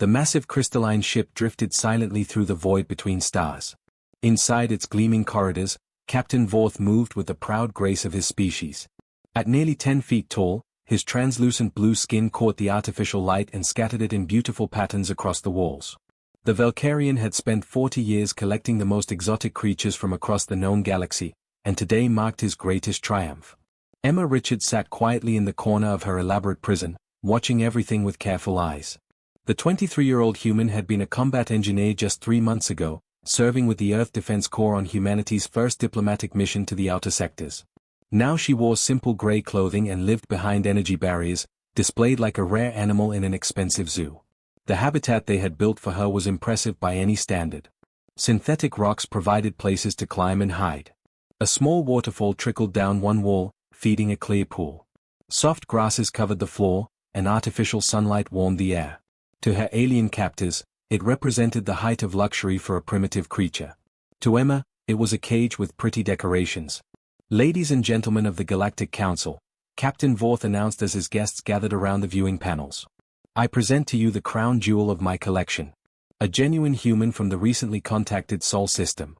The massive crystalline ship drifted silently through the void between stars. Inside its gleaming corridors, Captain Vorth moved with the proud grace of his species. At nearly 10 feet tall, his translucent blue skin caught the artificial light and scattered it in beautiful patterns across the walls. The Valkyrian had spent 40 years collecting the most exotic creatures from across the known galaxy, and today marked his greatest triumph. Emma Richards sat quietly in the corner of her elaborate prison, watching everything with careful eyes. The 23-year-old human had been a combat engineer just 3 months ago, serving with the Earth Defense Corps on humanity's first diplomatic mission to the outer sectors. Now she wore simple gray clothing and lived behind energy barriers, displayed like a rare animal in an expensive zoo. The habitat they had built for her was impressive by any standard. Synthetic rocks provided places to climb and hide. A small waterfall trickled down one wall, feeding a clear pool. Soft grasses covered the floor, and artificial sunlight warmed the air. To her alien captors, it represented the height of luxury for a primitive creature. To Emma, it was a cage with pretty decorations. "Ladies and gentlemen of the Galactic Council," Captain Vorth announced as his guests gathered around the viewing panels. "I present to you the crown jewel of my collection. A genuine human from the recently contacted Sol system."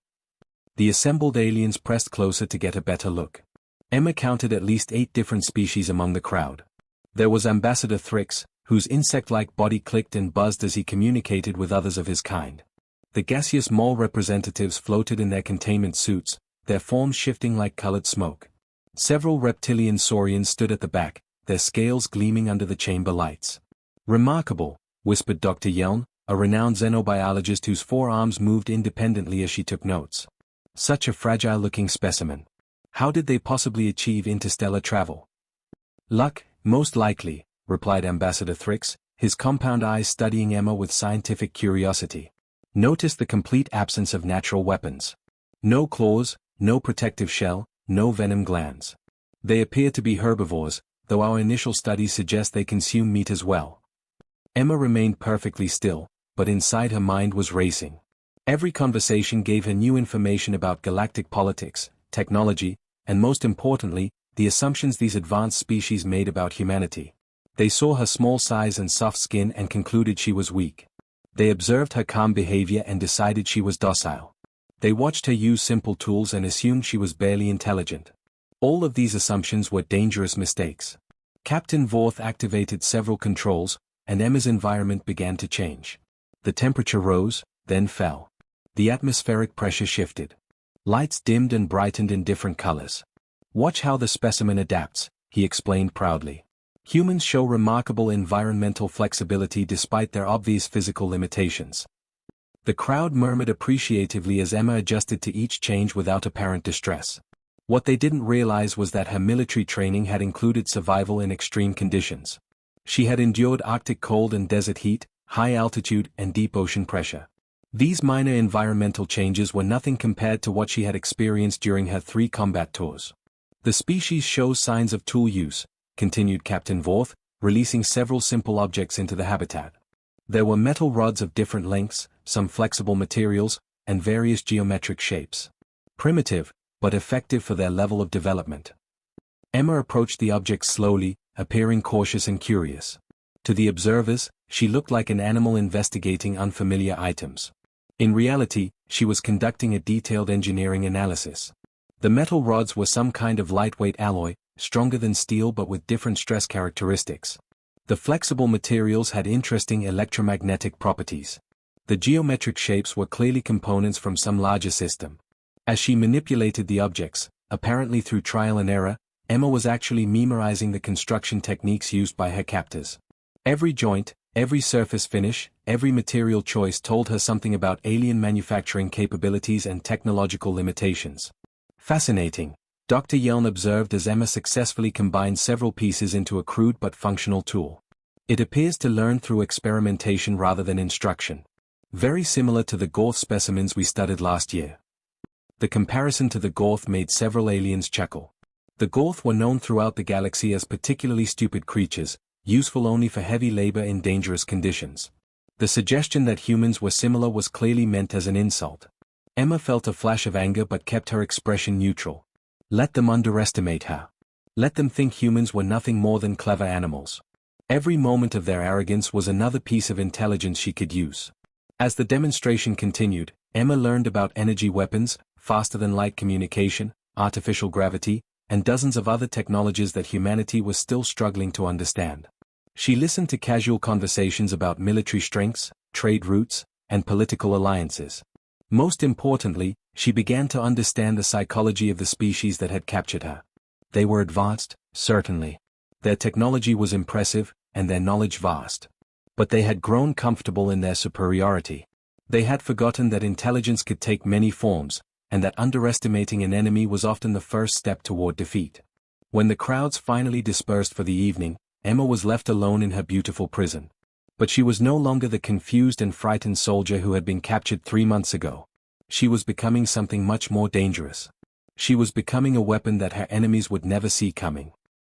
The assembled aliens pressed closer to get a better look. Emma counted at least 8 different species among the crowd. There was Ambassador Thrix, whose insect-like body clicked and buzzed as he communicated with others of his kind. The gaseous mole representatives floated in their containment suits, their forms shifting like colored smoke. Several reptilian saurians stood at the back, their scales gleaming under the chamber lights. "Remarkable," whispered Dr. Yeln, a renowned xenobiologist whose forearms moved independently as she took notes. "Such a fragile-looking specimen. How did they possibly achieve interstellar travel?" "Luck, most likely," replied Ambassador Thrix, his compound eyes studying Emma with scientific curiosity. "Notice the complete absence of natural weapons. No claws, no protective shell, no venom glands. They appear to be herbivores, though our initial studies suggest they consume meat as well." Emma remained perfectly still, but inside her mind was racing. Every conversation gave her new information about galactic politics, technology, and most importantly, the assumptions these advanced species made about humanity. They saw her small size and soft skin and concluded she was weak. They observed her calm behavior and decided she was docile. They watched her use simple tools and assumed she was barely intelligent. All of these assumptions were dangerous mistakes. Captain Vorth activated several controls, and Emma's environment began to change. The temperature rose, then fell. The atmospheric pressure shifted. Lights dimmed and brightened in different colors. "Watch how the specimen adapts," he explained proudly. "Humans show remarkable environmental flexibility despite their obvious physical limitations." The crowd murmured appreciatively as Emma adjusted to each change without apparent distress. What they didn't realize was that her military training had included survival in extreme conditions. She had endured Arctic cold and desert heat, high altitude and deep ocean pressure. These minor environmental changes were nothing compared to what she had experienced during her 3 combat tours. "The species shows signs of tool use," continued Captain Vorth, releasing several simple objects into the habitat. There were metal rods of different lengths, some flexible materials, and various geometric shapes. Primitive, but effective for their level of development. Emma approached the objects slowly, appearing cautious and curious. To the observers, she looked like an animal investigating unfamiliar items. In reality, she was conducting a detailed engineering analysis. The metal rods were some kind of lightweight alloy, stronger than steel but with different stress characteristics. The flexible materials had interesting electromagnetic properties. The geometric shapes were clearly components from some larger system. As she manipulated the objects, apparently through trial and error, Emma was actually memorizing the construction techniques used by her captors. Every joint, every surface finish, every material choice told her something about alien manufacturing capabilities and technological limitations. "Fascinating," Dr. Yeln observed as Emma successfully combined several pieces into a crude but functional tool. "It appears to learn through experimentation rather than instruction. Very similar to the Gorth specimens we studied last year." The comparison to the Gorth made several aliens chuckle. The Gorth were known throughout the galaxy as particularly stupid creatures, useful only for heavy labor in dangerous conditions. The suggestion that humans were similar was clearly meant as an insult. Emma felt a flash of anger but kept her expression neutral. Let them underestimate her. Let them think humans were nothing more than clever animals. Every moment of their arrogance was another piece of intelligence she could use. As the demonstration continued, Emma learned about energy weapons, faster-than-light communication, artificial gravity, and dozens of other technologies that humanity was still struggling to understand. She listened to casual conversations about military strengths, trade routes, and political alliances. Most importantly, she began to understand the psychology of the species that had captured her. They were advanced, certainly. Their technology was impressive, and their knowledge vast. But they had grown comfortable in their superiority. They had forgotten that intelligence could take many forms, and that underestimating an enemy was often the first step toward defeat. When the crowds finally dispersed for the evening, Emma was left alone in her beautiful prison. But she was no longer the confused and frightened soldier who had been captured 3 months ago. She was becoming something much more dangerous. She was becoming a weapon that her enemies would never see coming.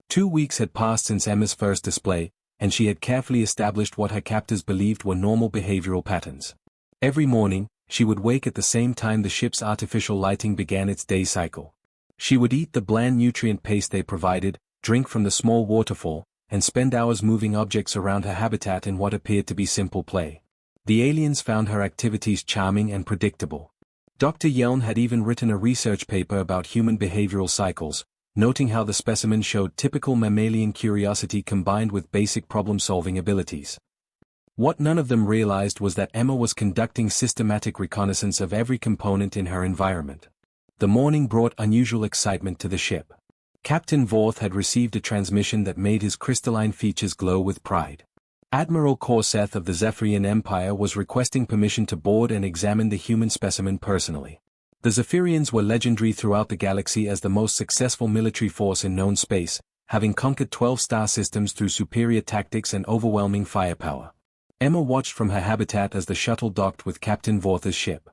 2 weeks had passed since Emma's first display, and she had carefully established what her captors believed were normal behavioral patterns. Every morning, she would wake at the same time the ship's artificial lighting began its day cycle. She would eat the bland nutrient paste they provided, drink from the small waterfall, and spend hours moving objects around her habitat in what appeared to be simple play. The aliens found her activities charming and predictable. Dr. Yeln had even written a research paper about human behavioral cycles, noting how the specimen showed typical mammalian curiosity combined with basic problem-solving abilities. What none of them realized was that Emma was conducting systematic reconnaissance of every component in her environment. The morning brought unusual excitement to the ship. Captain Vorth had received a transmission that made his crystalline features glow with pride. Admiral Korseth of the Zephyrian Empire was requesting permission to board and examine the human specimen personally. The Zephyrians were legendary throughout the galaxy as the most successful military force in known space, having conquered 12 star systems through superior tactics and overwhelming firepower. Emma watched from her habitat as the shuttle docked with Captain Vorth's ship.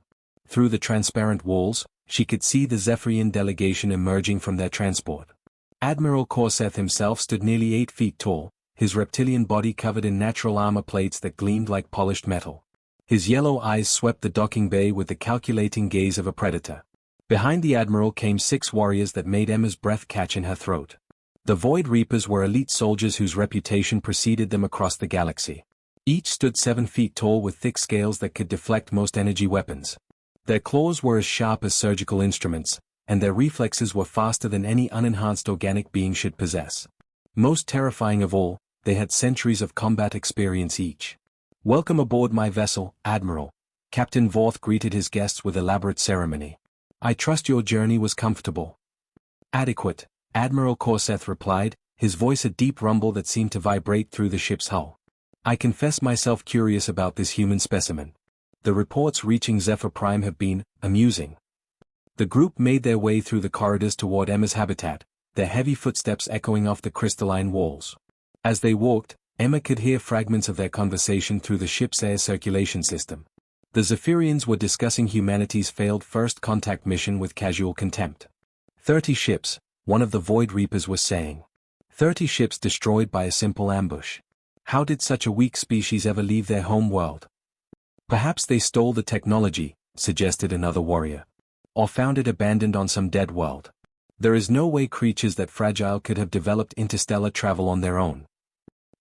Through the transparent walls, she could see the Zephyrian delegation emerging from their transport. Admiral Korseth himself stood nearly 8 feet tall, his reptilian body covered in natural armor plates that gleamed like polished metal. His yellow eyes swept the docking bay with the calculating gaze of a predator. Behind the Admiral came 6 warriors that made Emma's breath catch in her throat. The Void Reapers were elite soldiers whose reputation preceded them across the galaxy. Each stood 7 feet tall with thick scales that could deflect most energy weapons. Their claws were as sharp as surgical instruments, and their reflexes were faster than any unenhanced organic being should possess. Most terrifying of all, they had centuries of combat experience each. "Welcome aboard my vessel, Admiral," Captain Vorth greeted his guests with elaborate ceremony. "I trust your journey was comfortable." "Adequate," Admiral Korseth replied, his voice a deep rumble that seemed to vibrate through the ship's hull. "I confess myself curious about this human specimen. The reports reaching Zephyr Prime have been amusing." The group made their way through the corridors toward Emma's habitat, their heavy footsteps echoing off the crystalline walls. As they walked, Emma could hear fragments of their conversation through the ship's air circulation system. The Zephyrians were discussing humanity's failed first contact mission with casual contempt. 30 ships, one of the Void Reapers was saying. 30 ships destroyed by a simple ambush. How did such a weak species ever leave their home world? "Perhaps they stole the technology," suggested another warrior. "Or found it abandoned on some dead world. There is no way creatures that fragile could have developed interstellar travel on their own."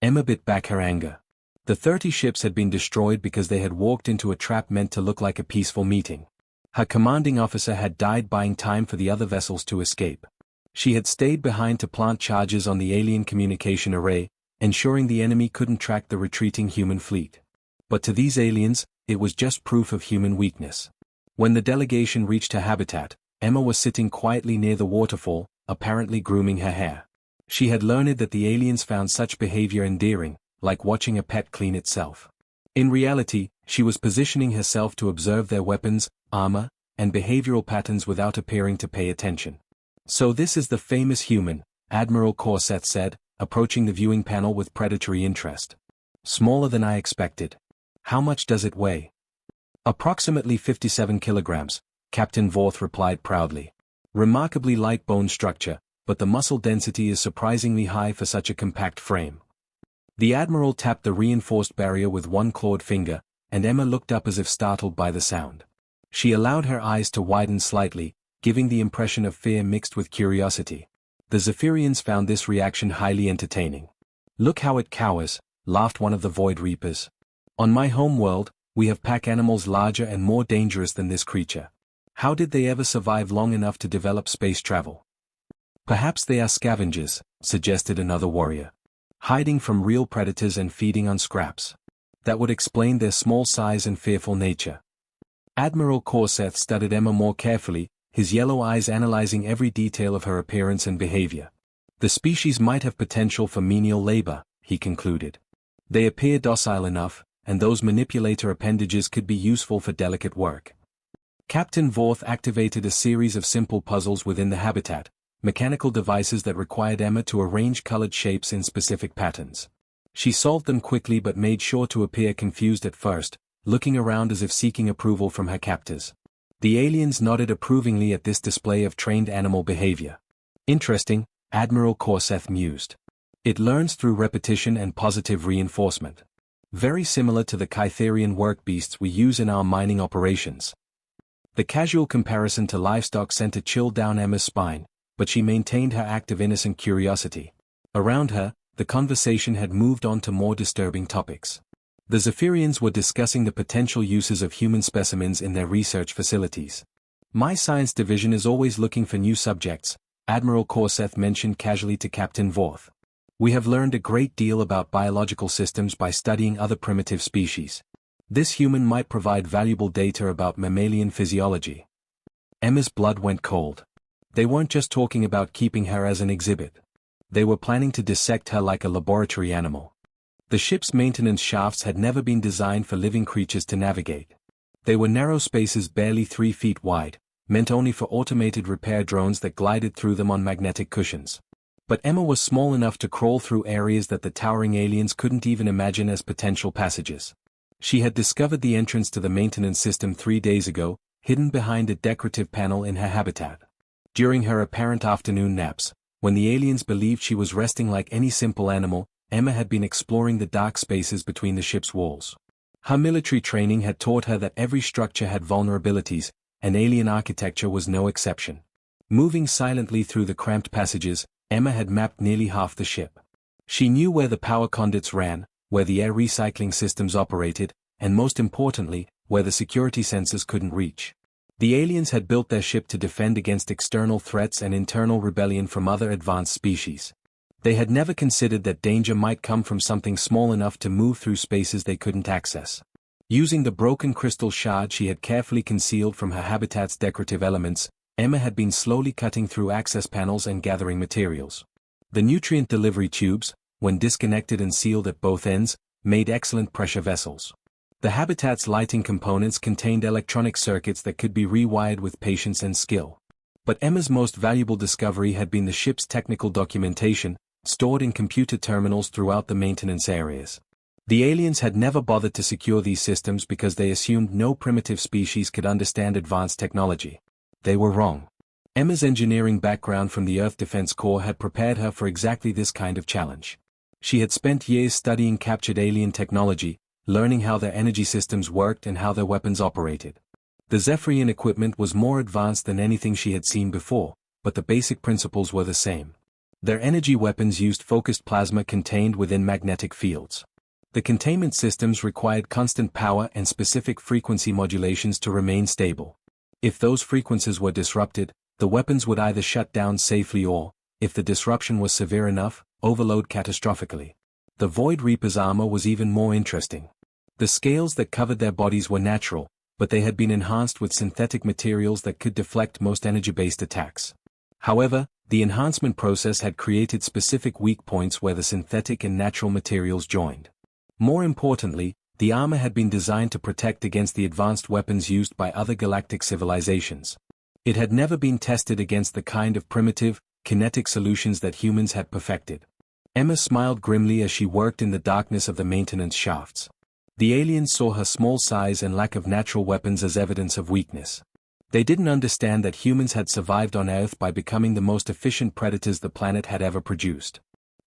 Emma bit back her anger. The 30 ships had been destroyed because they had walked into a trap meant to look like a peaceful meeting. Her commanding officer had died buying time for the other vessels to escape. She had stayed behind to plant charges on the alien communication array, ensuring the enemy couldn't track the retreating human fleet. But to these aliens, it was just proof of human weakness. When the delegation reached her habitat, Emma was sitting quietly near the waterfall, apparently grooming her hair. She had learned that the aliens found such behavior endearing, like watching a pet clean itself. In reality, she was positioning herself to observe their weapons, armor, and behavioral patterns without appearing to pay attention. "So this is the famous human," Admiral Korseth said, approaching the viewing panel with predatory interest. "Smaller than I expected. How much does it weigh?" "Approximately 57 kilograms, Captain Vorth replied proudly. "Remarkably light bone structure, but the muscle density is surprisingly high for such a compact frame." The Admiral tapped the reinforced barrier with one clawed finger, and Emma looked up as if startled by the sound. She allowed her eyes to widen slightly, giving the impression of fear mixed with curiosity. The Zephyrians found this reaction highly entertaining. Look how it cowers, laughed one of the Void Reapers. On my home world, we have pack animals larger and more dangerous than this creature. How did they ever survive long enough to develop space travel? Perhaps they are scavengers, suggested another warrior. Hiding from real predators and feeding on scraps. That would explain their small size and fearful nature. Admiral Corseth studied Emma more carefully, his yellow eyes analyzing every detail of her appearance and behavior. The species might have potential for menial labor, he concluded. They appear docile enough, and those manipulator appendages could be useful for delicate work. Captain Vorth activated a series of simple puzzles within the habitat, mechanical devices that required Emma to arrange colored shapes in specific patterns. She solved them quickly but made sure to appear confused at first, looking around as if seeking approval from her captors. The aliens nodded approvingly at this display of trained animal behavior. Interesting, Admiral Corseth mused. It learns through repetition and positive reinforcement. Very similar to the Kytherian work beasts we use in our mining operations. The casual comparison to livestock sent a chill down Emma's spine, but she maintained her act of innocent curiosity. Around her, the conversation had moved on to more disturbing topics. The Zephyrians were discussing the potential uses of human specimens in their research facilities. My science division is always looking for new subjects, Admiral Corseth mentioned casually to Captain Vorth. We have learned a great deal about biological systems by studying other primitive species. This human might provide valuable data about mammalian physiology. Emma's blood went cold. They weren't just talking about keeping her as an exhibit. They were planning to dissect her like a laboratory animal. The ship's maintenance shafts had never been designed for living creatures to navigate. They were narrow spaces barely 3 feet wide, meant only for automated repair drones that glided through them on magnetic cushions. But Emma was small enough to crawl through areas that the towering aliens couldn't even imagine as potential passages. She had discovered the entrance to the maintenance system 3 days ago, hidden behind a decorative panel in her habitat. During her apparent afternoon naps, when the aliens believed she was resting like any simple animal, Emma had been exploring the dark spaces between the ship's walls. Her military training had taught her that every structure had vulnerabilities, and alien architecture was no exception. Moving silently through the cramped passages, Emma had mapped nearly half the ship. She knew where the power conduits ran, where the air recycling systems operated, and most importantly, where the security sensors couldn't reach. The aliens had built their ship to defend against external threats and internal rebellion from other advanced species. They had never considered that danger might come from something small enough to move through spaces they couldn't access. Using the broken crystal shard she had carefully concealed from her habitat's decorative elements, Emma had been slowly cutting through access panels and gathering materials. The nutrient delivery tubes, when disconnected and sealed at both ends, made excellent pressure vessels. The habitat's lighting components contained electronic circuits that could be rewired with patience and skill. But Emma's most valuable discovery had been the ship's technical documentation, stored in computer terminals throughout the maintenance areas. The aliens had never bothered to secure these systems because they assumed no primitive species could understand advanced technology. They were wrong. Emma's engineering background from the Earth Defense Corps had prepared her for exactly this kind of challenge. She had spent years studying captured alien technology, learning how their energy systems worked and how their weapons operated. The Zephyrian equipment was more advanced than anything she had seen before, but the basic principles were the same. Their energy weapons used focused plasma contained within magnetic fields. The containment systems required constant power and specific frequency modulations to remain stable. If those frequencies were disrupted, the weapons would either shut down safely or, if the disruption was severe enough, overload catastrophically. The Void Reaper's armor was even more interesting. The scales that covered their bodies were natural, but they had been enhanced with synthetic materials that could deflect most energy-based attacks. However, the enhancement process had created specific weak points where the synthetic and natural materials joined. More importantly, the armor had been designed to protect against the advanced weapons used by other galactic civilizations. It had never been tested against the kind of primitive, kinetic solutions that humans had perfected. Emma smiled grimly as she worked in the darkness of the maintenance shafts. The aliens saw her small size and lack of natural weapons as evidence of weakness. They didn't understand that humans had survived on Earth by becoming the most efficient predators the planet had ever produced.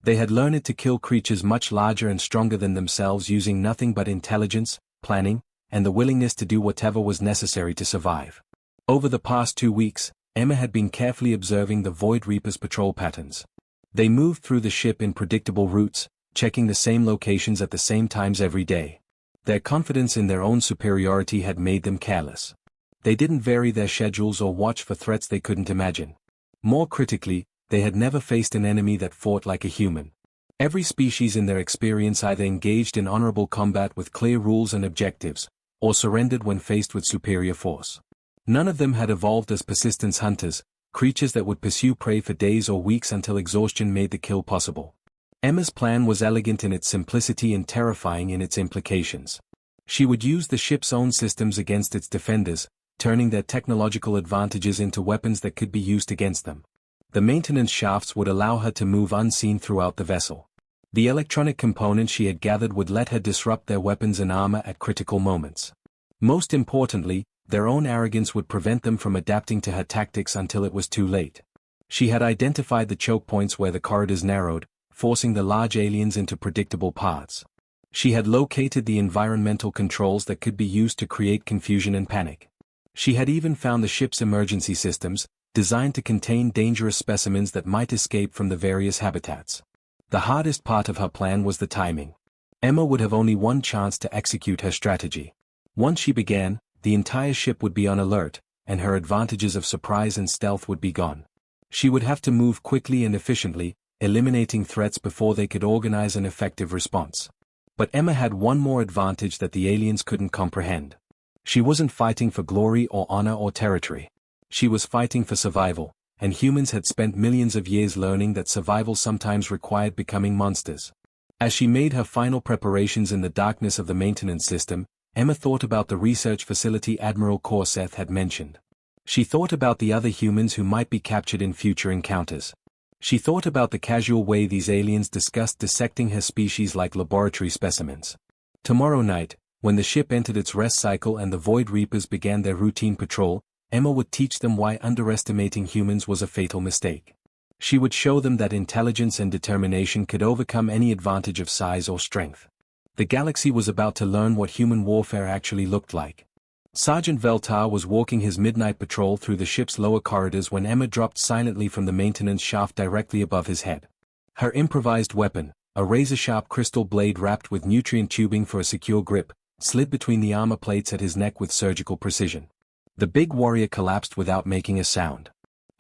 They had learned to kill creatures much larger and stronger than themselves using nothing but intelligence, planning, and the willingness to do whatever was necessary to survive. Over the past 2 weeks, Emma had been carefully observing the Void Reaper's patrol patterns. They moved through the ship in predictable routes, checking the same locations at the same times every day. Their confidence in their own superiority had made them careless. They didn't vary their schedules or watch for threats they couldn't imagine. More critically, they had never faced an enemy that fought like a human. Every species in their experience either engaged in honorable combat with clear rules and objectives, or surrendered when faced with superior force. None of them had evolved as persistence hunters, creatures that would pursue prey for days or weeks until exhaustion made the kill possible. Emma's plan was elegant in its simplicity and terrifying in its implications. She would use the ship's own systems against its defenders, turning their technological advantages into weapons that could be used against them. The maintenance shafts would allow her to move unseen throughout the vessel. The electronic components she had gathered would let her disrupt their weapons and armor at critical moments. Most importantly, their own arrogance would prevent them from adapting to her tactics until it was too late. She had identified the choke points where the corridors narrowed, forcing the large aliens into predictable paths. She had located the environmental controls that could be used to create confusion and panic. She had even found the ship's emergency systems, designed to contain dangerous specimens that might escape from the various habitats. The hardest part of her plan was the timing. Emma would have only one chance to execute her strategy. Once she began, the entire ship would be on alert, and her advantages of surprise and stealth would be gone. She would have to move quickly and efficiently, eliminating threats before they could organize an effective response. But Emma had one more advantage that the aliens couldn't comprehend. She wasn't fighting for glory or honor or territory. She was fighting for survival, and humans had spent millions of years learning that survival sometimes required becoming monsters. As she made her final preparations in the darkness of the maintenance system, Emma thought about the research facility Admiral Corseth had mentioned. She thought about the other humans who might be captured in future encounters. She thought about the casual way these aliens discussed dissecting her species like laboratory specimens. Tomorrow night, when the ship entered its rest cycle and the Void Reapers began their routine patrol, Emma would teach them why underestimating humans was a fatal mistake. She would show them that intelligence and determination could overcome any advantage of size or strength. The galaxy was about to learn what human warfare actually looked like. Sergeant Veltar was walking his midnight patrol through the ship's lower corridors when Emma dropped silently from the maintenance shaft directly above his head. Her improvised weapon, a razor-sharp crystal blade wrapped with nutrient tubing for a secure grip, slid between the armor plates at his neck with surgical precision. The big warrior collapsed without making a sound.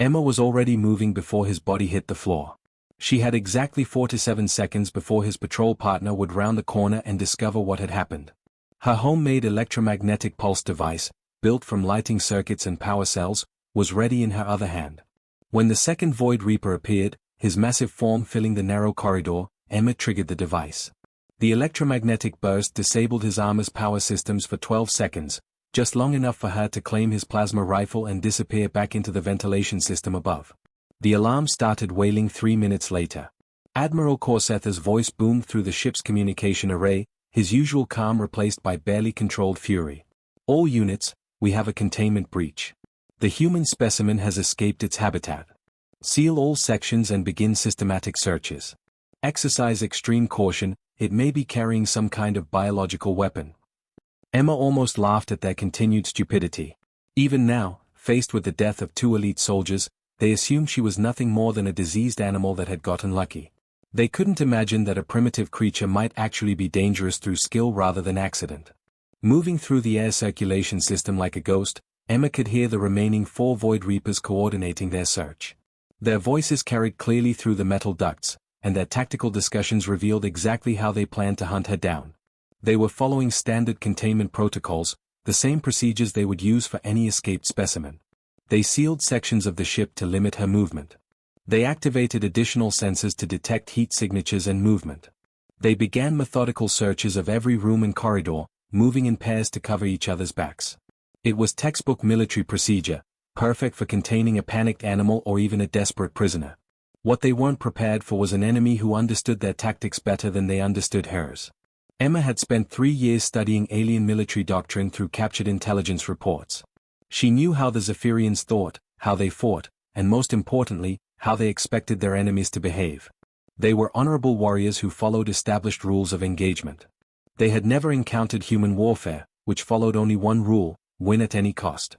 Emma was already moving before his body hit the floor. She had exactly 4 to 7 seconds before his patrol partner would round the corner and discover what had happened. Her homemade electromagnetic pulse device, built from lighting circuits and power cells, was ready in her other hand. When the second Void Reaper appeared, his massive form filling the narrow corridor, Emma triggered the device. The electromagnetic burst disabled his armor's power systems for 12 seconds, just long enough for her to claim his plasma rifle and disappear back into the ventilation system above. The alarm started wailing 3 minutes later. Admiral Corsetha's voice boomed through the ship's communication array, his usual calm replaced by barely controlled fury. All units, we have a containment breach. The human specimen has escaped its habitat. Seal all sections and begin systematic searches. Exercise extreme caution, it may be carrying some kind of biological weapon. Emma almost laughed at their continued stupidity. Even now, faced with the death of 2 elite soldiers, they assumed she was nothing more than a diseased animal that had gotten lucky. They couldn't imagine that a primitive creature might actually be dangerous through skill rather than accident. Moving through the air circulation system like a ghost, Emma could hear the remaining 4 Void Reapers coordinating their search. Their voices carried clearly through the metal ducts, and their tactical discussions revealed exactly how they planned to hunt her down. They were following standard containment protocols, the same procedures they would use for any escaped specimen. They sealed sections of the ship to limit her movement. They activated additional sensors to detect heat signatures and movement. They began methodical searches of every room and corridor, moving in pairs to cover each other's backs. It was textbook military procedure, perfect for containing a panicked animal or even a desperate prisoner. What they weren't prepared for was an enemy who understood their tactics better than they understood hers. Emma had spent 3 years studying alien military doctrine through captured intelligence reports. She knew how the Zephyrians thought, how they fought, and most importantly, how they expected their enemies to behave. They were honorable warriors who followed established rules of engagement. They had never encountered human warfare, which followed only one rule: win at any cost.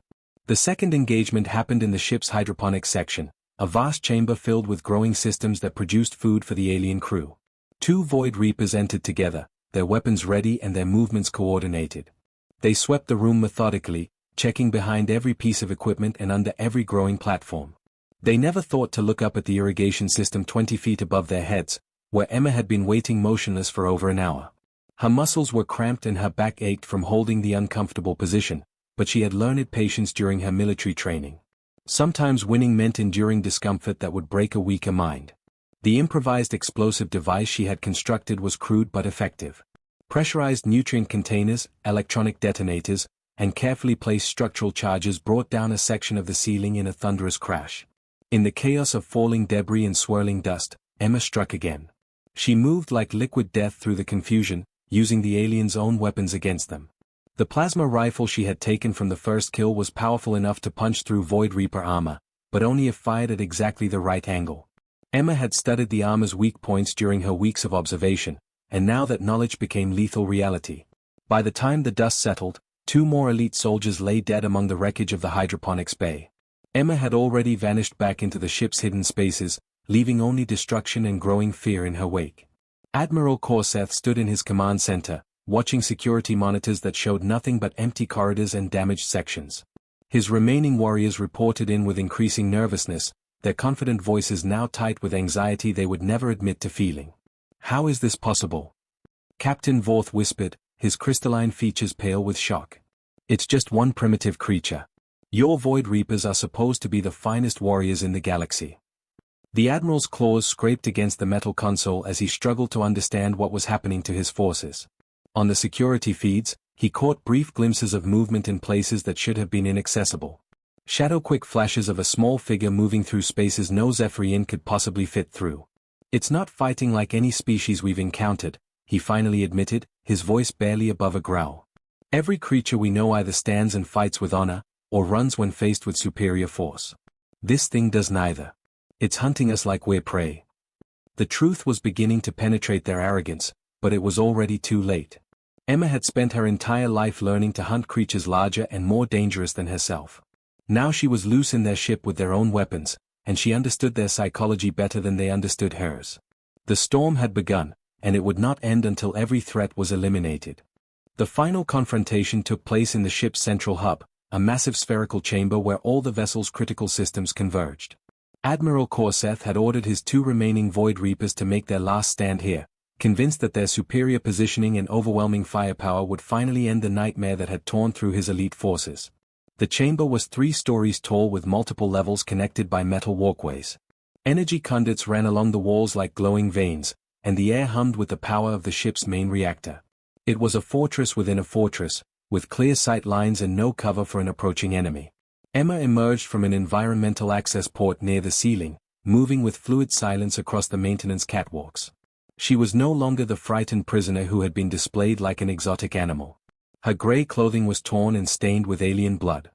The second engagement happened in the ship's hydroponics section, a vast chamber filled with growing systems that produced food for the alien crew. Two Void Reapers entered together, their weapons ready and their movements coordinated. They swept the room methodically, checking behind every piece of equipment and under every growing platform. They never thought to look up at the irrigation system 20 feet above their heads, where Emma had been waiting motionless for over an hour. Her muscles were cramped and her back ached from holding the uncomfortable position, but she had learned patience during her military training. Sometimes winning meant enduring discomfort that would break a weaker mind. The improvised explosive device she had constructed was crude but effective. Pressurized nutrient containers, electronic detonators, and carefully placed structural charges brought down a section of the ceiling in a thunderous crash. In the chaos of falling debris and swirling dust, Emma struck again. She moved like liquid death through the confusion, using the aliens' own weapons against them. The plasma rifle she had taken from the first kill was powerful enough to punch through Void Reaper armor, but only if fired at exactly the right angle. Emma had studied the armor's weak points during her weeks of observation, and now that knowledge became lethal reality. By the time the dust settled, 2 more elite soldiers lay dead among the wreckage of the hydroponics bay. Emma had already vanished back into the ship's hidden spaces, leaving only destruction and growing fear in her wake. Admiral Corseth stood in his command center, watching security monitors that showed nothing but empty corridors and damaged sections. His remaining warriors reported in with increasing nervousness, their confident voices now tight with anxiety they would never admit to feeling. "How is this possible?" Captain Vorth whispered, his crystalline features pale with shock. "It's just one primitive creature. Your Void Reapers are supposed to be the finest warriors in the galaxy." The Admiral's claws scraped against the metal console as he struggled to understand what was happening to his forces. On the security feeds, he caught brief glimpses of movement in places that should have been inaccessible. Shadow-quick flashes of a small figure moving through spaces no Zephyrian could possibly fit through. "It's not fighting like any species we've encountered," he finally admitted, his voice barely above a growl. "Every creature we know either stands and fights with honor, or runs when faced with superior force. This thing does neither. It's hunting us like we're prey." The truth was beginning to penetrate their arrogance, but it was already too late. Emma had spent her entire life learning to hunt creatures larger and more dangerous than herself. Now she was loose in their ship with their own weapons, and she understood their psychology better than they understood hers. The storm had begun, and it would not end until every threat was eliminated. The final confrontation took place in the ship's central hub, a massive spherical chamber where all the vessel's critical systems converged. Admiral Corseth had ordered his 2 remaining Void Reapers to make their last stand here, convinced that their superior positioning and overwhelming firepower would finally end the nightmare that had torn through his elite forces. The chamber was 3 stories tall with multiple levels connected by metal walkways. Energy conduits ran along the walls like glowing veins, and the air hummed with the power of the ship's main reactor. It was a fortress within a fortress, with clear sight lines and no cover for an approaching enemy. Emma emerged from an environmental access port near the ceiling, moving with fluid silence across the maintenance catwalks. She was no longer the frightened prisoner who had been displayed like an exotic animal. Her gray clothing was torn and stained with alien blood.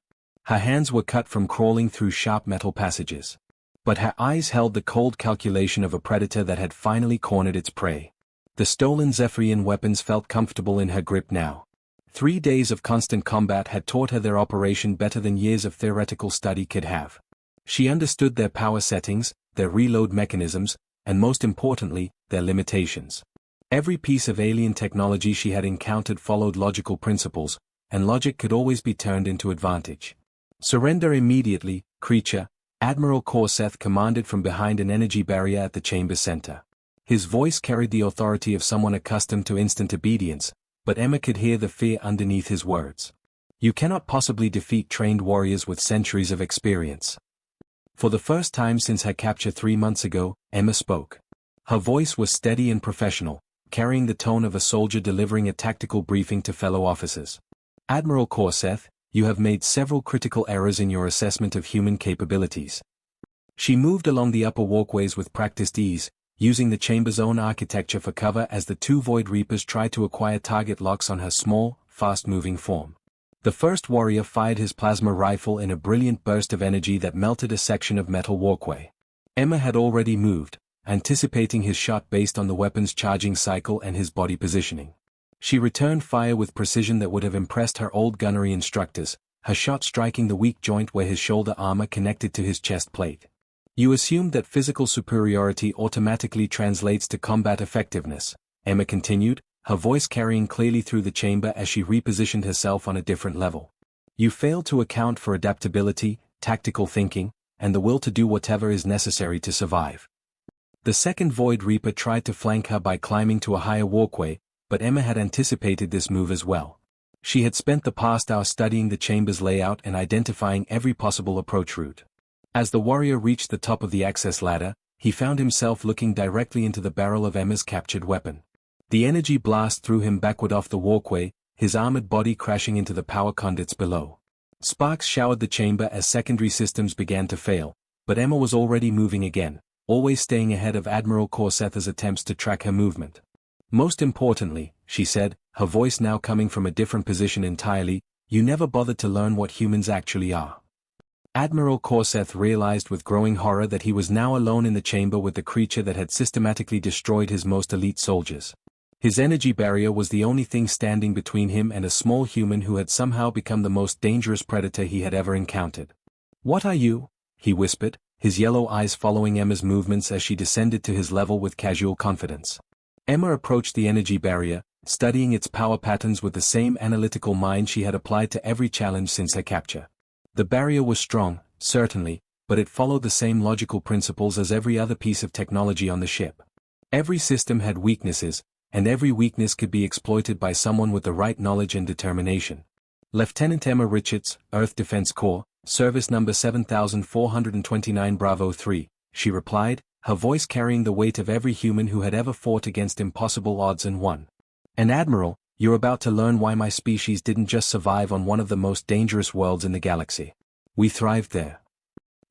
Her hands were cut from crawling through sharp metal passages. But her eyes held the cold calculation of a predator that had finally cornered its prey. The stolen Zephyrian weapons felt comfortable in her grip now. 3 days of constant combat had taught her their operation better than years of theoretical study could have. She understood their power settings, their reload mechanisms, and most importantly, their limitations. Every piece of alien technology she had encountered followed logical principles, and logic could always be turned into advantage. "Surrender immediately, creature," Admiral Corseth commanded from behind an energy barrier at the chamber center. His voice carried the authority of someone accustomed to instant obedience, but Emma could hear the fear underneath his words. "You cannot possibly defeat trained warriors with centuries of experience." For the first time since her capture 3 months ago, Emma spoke. Her voice was steady and professional, carrying the tone of a soldier delivering a tactical briefing to fellow officers. "Admiral Corseth, you have made several critical errors in your assessment of human capabilities." She moved along the upper walkways with practiced ease, using the chamber's own architecture for cover as the 2 Void Reapers tried to acquire target locks on her small, fast-moving form. The first warrior fired his plasma rifle in a brilliant burst of energy that melted a section of metal walkway. Emma had already moved, anticipating his shot based on the weapon's charging cycle and his body positioning. She returned fire with precision that would have impressed her old gunnery instructors, her shot striking the weak joint where his shoulder armor connected to his chest plate. You assumed that physical superiority automatically translates to combat effectiveness, Emma continued, her voice carrying clearly through the chamber as she repositioned herself on a different level. You failed to account for adaptability, tactical thinking, and the will to do whatever is necessary to survive. The second Void Reaper tried to flank her by climbing to a higher walkway, but Emma had anticipated this move as well. She had spent the past hour studying the chamber's layout and identifying every possible approach route. As the warrior reached the top of the access ladder, he found himself looking directly into the barrel of Emma's captured weapon. The energy blast threw him backward off the walkway, his armored body crashing into the power conduits below. Sparks showered the chamber as secondary systems began to fail, but Emma was already moving again, always staying ahead of Admiral Corsetha's attempts to track her movement. Most importantly, she said, her voice now coming from a different position entirely, you never bothered to learn what humans actually are. Admiral Corseth realized with growing horror that he was now alone in the chamber with the creature that had systematically destroyed his most elite soldiers. His energy barrier was the only thing standing between him and a small human who had somehow become the most dangerous predator he had ever encountered. "What are you?" he whispered, his yellow eyes following Emma's movements as she descended to his level with casual confidence. Emma approached the energy barrier, studying its power patterns with the same analytical mind she had applied to every challenge since her capture. The barrier was strong, certainly, but it followed the same logical principles as every other piece of technology on the ship. Every system had weaknesses, and every weakness could be exploited by someone with the right knowledge and determination. Lieutenant Emma Richards, Earth Defense Corps, Service Number 7429 Bravo 3, she replied, her voice carrying the weight of every human who had ever fought against impossible odds and won. "And Admiral, you're about to learn why my species didn't just survive on one of the most dangerous worlds in the galaxy. We thrived there."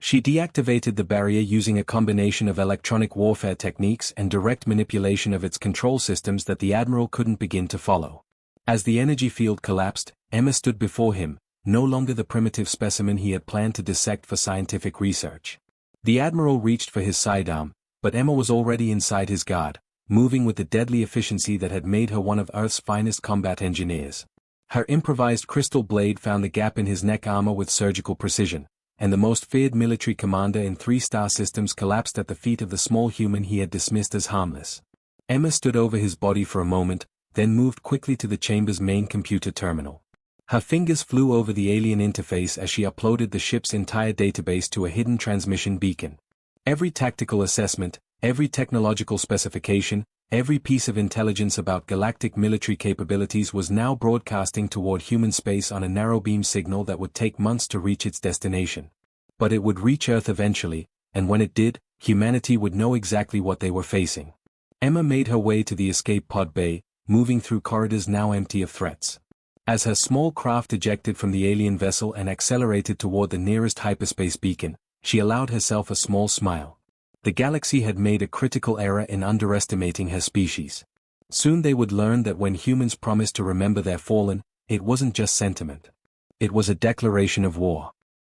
She deactivated the barrier using a combination of electronic warfare techniques and direct manipulation of its control systems that the Admiral couldn't begin to follow. As the energy field collapsed, Emma stood before him, no longer the primitive specimen he had planned to dissect for scientific research. The Admiral reached for his sidearm, but Emma was already inside his guard, moving with the deadly efficiency that had made her one of Earth's finest combat engineers. Her improvised crystal blade found the gap in his neck armor with surgical precision, and the most feared military commander in 3-star systems collapsed at the feet of the small human he had dismissed as harmless. Emma stood over his body for a moment, then moved quickly to the chamber's main computer terminal. Her fingers flew over the alien interface as she uploaded the ship's entire database to a hidden transmission beacon. Every tactical assessment, every technological specification, every piece of intelligence about galactic military capabilities was now broadcasting toward human space on a narrow-beam signal that would take months to reach its destination. But it would reach Earth eventually, and when it did, humanity would know exactly what they were facing. Emma made her way to the escape pod bay, moving through corridors now empty of threats. As her small craft ejected from the alien vessel and accelerated toward the nearest hyperspace beacon, she allowed herself a small smile. The galaxy had made a critical error in underestimating her species. Soon they would learn that when humans promised to remember their fallen, it wasn't just sentiment. It was a declaration of war.